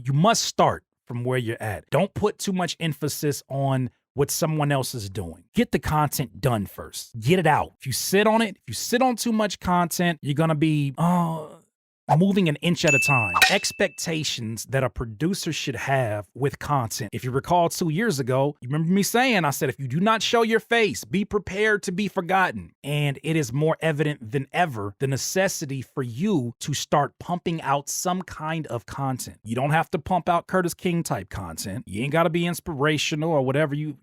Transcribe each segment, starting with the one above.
You must start from where you're at. Don't put too much emphasis on what someone else is doing. Get the content done first. Get it out. If you sit on it, if you sit on too much content, you're gonna be moving an inch at a time. Expectations that a producer should have with content. If you recall 2 years ago, you remember me saying, I said, if you do not show your face, be prepared to be forgotten. And it is more evident than ever, the necessity for you to start pumping out some kind of content. You don't have to pump out Curtis King type content. You ain't gotta be inspirational or whatever you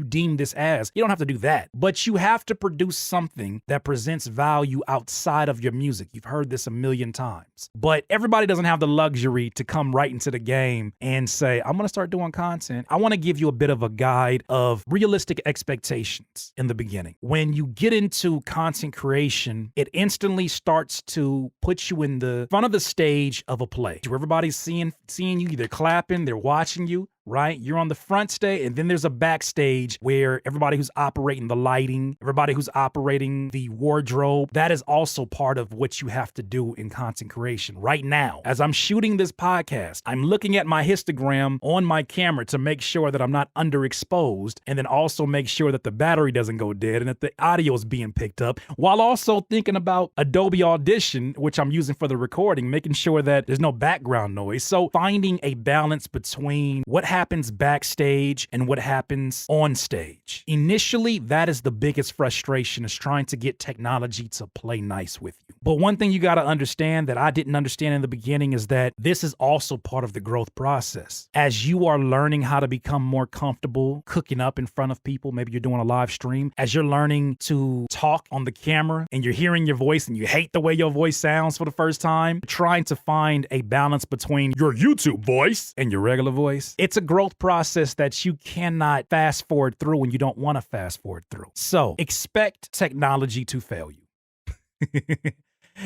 deem this as. You don't have to do that. But you have to produce something that presents value outside of your music. You've heard this a million times. But everybody doesn't have the luxury to come right into the game and say, I'm gonna start doing content. I wanna give you a bit of a guide of realistic expectations in the beginning. When you get into content creation, it instantly starts to put you in the front of the stage of a play. Where everybody's seeing you, they're clapping, they're watching you. Right? You're on the front stage, and then there's a backstage where everybody who's operating the lighting, everybody who's operating the wardrobe, that is also part of what you have to do in content creation. Right now, as I'm shooting this podcast, I'm looking at my histogram on my camera to make sure that I'm not underexposed, and then also make sure that the battery doesn't go dead and that the audio is being picked up, while also thinking about Adobe Audition, which I'm using for the recording, making sure that there's no background noise. So finding a balance between what happens backstage and what happens on stage. Initially, that is the biggest frustration, is trying to get technology to play nice with you. But one thing you got to understand that I didn't understand in the beginning is that this is also part of the growth process. As you are learning how to become more comfortable cooking up in front of people, maybe you're doing a live stream, as you're learning to talk on the camera and you're hearing your voice and you hate the way your voice sounds for the first time, trying to find a balance between your YouTube voice and your regular voice. It's a growth process that you cannot fast forward through when you don't want to fast forward through. So expect technology to fail you.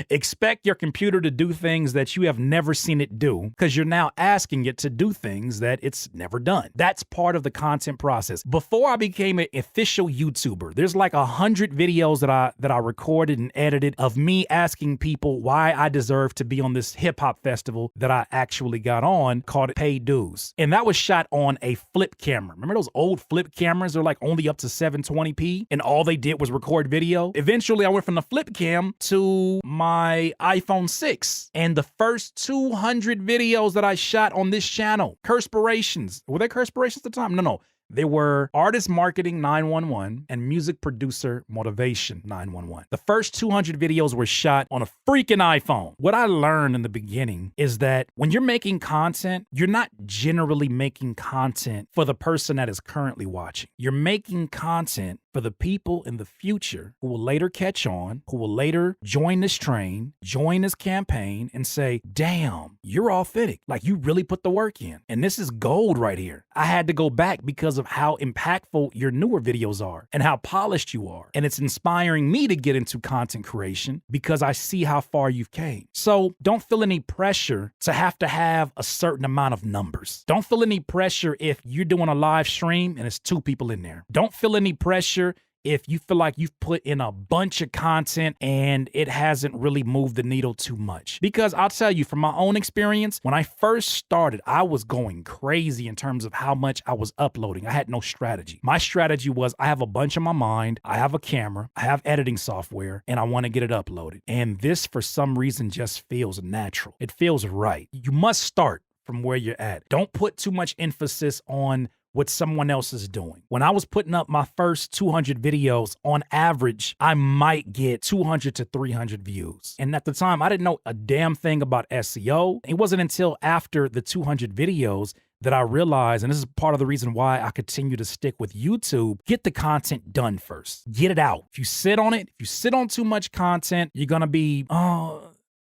Expect your computer to do things that you have never seen it do, because you're now asking it to do things that it's never done. That's part of the content process. Before I became an official YouTuber, there's like 100 videos that I recorded and edited of me asking people why I deserve to be on this hip hop festival that I actually got on, called Paid Dues. And that was shot on a flip camera. Remember those old flip cameras? They're like only up to 720p, and all they did was record video. Eventually I went from the flip cam to my iPhone 6, and the first 200 videos that I shot on this channel, Curspirations, were they Curspirations at the time? No. They were Artist Marketing 911 and Music Producer Motivation 911. The first 200 videos were shot on a freaking iPhone. What I learned in the beginning is that when you're making content, you're not generally making content for the person that is currently watching. You're making content for the people in the future who will later catch on, who will later join this train, join this campaign, and say, damn, you're authentic. Like, you really put the work in. And this is gold right here. I had to go back because of how impactful your newer videos are and how polished you are. And it's inspiring me to get into content creation because I see how far you've came. So don't feel any pressure to have a certain amount of numbers. Don't feel any pressure if you're doing a live stream and it's 2 people in there. Don't feel any pressure if you feel like you've put in a bunch of content and it hasn't really moved the needle too much. Because I'll tell you from my own experience, when I first started, I was going crazy in terms of how much I was uploading. I had no strategy. My strategy was, I have a bunch on my mind, I have a camera, I have editing software, and I want to get it uploaded. And this, for some reason, just feels natural. It feels right. You must start from where you're at. Don't put too much emphasis on what someone else is doing. When I was putting up my first 200 videos, on average, I might get 200 to 300 views. And at the time, I didn't know a damn thing about SEO. It wasn't until after the 200 videos that I realized, and this is part of the reason why I continue to stick with YouTube, get the content done first. Get it out. If you sit on it, if you sit on too much content, you're gonna be,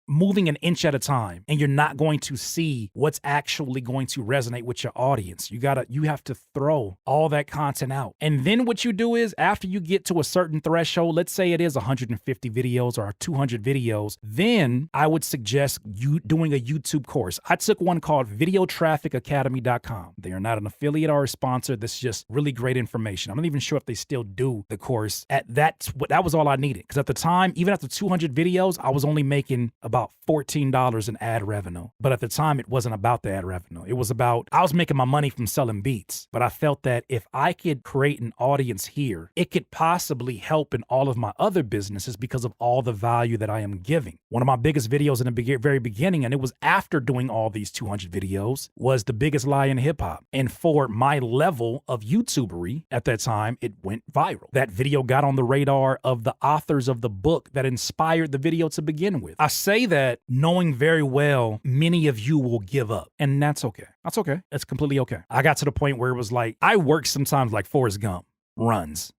moving an inch at a time, and you're not going to see what's actually going to resonate with your audience. You have to throw all that content out. And then what you do is, after you get to a certain threshold, let's say it is 150 videos or 200 videos, then I would suggest you doing a YouTube course. I took one called videotrafficacademy.com. They are not an affiliate or a sponsor. This is just really great information. I'm not even sure if they still do the course. That was all I needed. Because at the time, even after 200 videos, I was only making about $14 in ad revenue. But at the time, it wasn't about the ad revenue. It was about, I was making my money from selling beats. But I felt that if I could create an audience here, it could possibly help in all of my other businesses because of all the value that I am giving. One of my biggest videos in the very beginning, and it was after doing all these 200 videos, was The Biggest Lie in Hip Hop. And for my level of YouTubery at that time, it went viral. That video got on the radar of the authors of the book that inspired the video to begin with. I say that knowing very well many of you will give up, and that's okay. That's okay. That's completely okay. I got to the point where it was like, I work sometimes like Forrest Gump runs.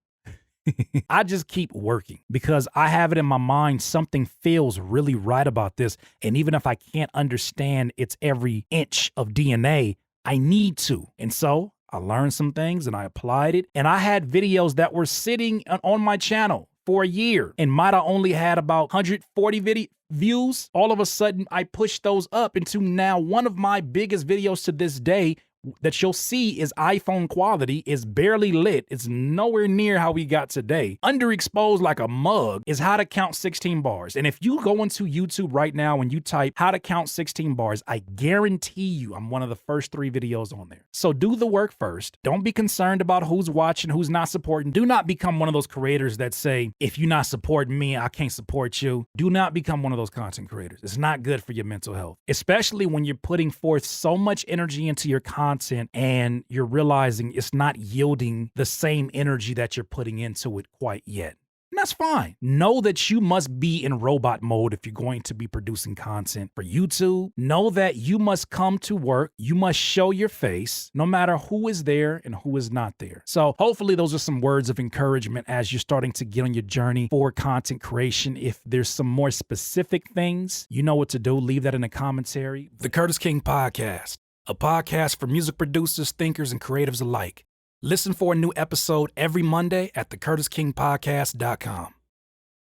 I just keep working because I have it in my mind, something feels really right about this. And even if I can't understand its every inch of DNA, I need to. And so I learned some things and I applied it. And I had videos that were sitting on my channel for a year and might have only had about 140 views. All of a sudden, I pushed those up into now one of my biggest videos to this day that you'll see is iPhone quality, is barely lit. It's nowhere near how we got today. Underexposed like a mug is how to count 16 bars. And if you go into YouTube right now and you type how to count 16 bars, I guarantee you I'm one of the first 3 videos on there. So do the work first. Don't be concerned about who's watching, who's not supporting. Do not become one of those creators that say, if you're not supporting me, I can't support you. Do not become one of those content creators. It's not good for your mental health, especially when you're putting forth so much energy into your content and you're realizing it's not yielding the same energy that you're putting into it quite yet. And that's fine. Know that you must be in robot mode if you're going to be producing content for YouTube. Know that you must come to work. You must show your face no matter who is there and who is not there. So hopefully those are some words of encouragement as you're starting to get on your journey for content creation. If there's some more specific things, you know what to do. Leave that in the commentary. The Curtis King Podcast, a podcast for music producers, thinkers, and creatives alike. Listen for a new episode every Monday at thecurtiskingpodcast.com.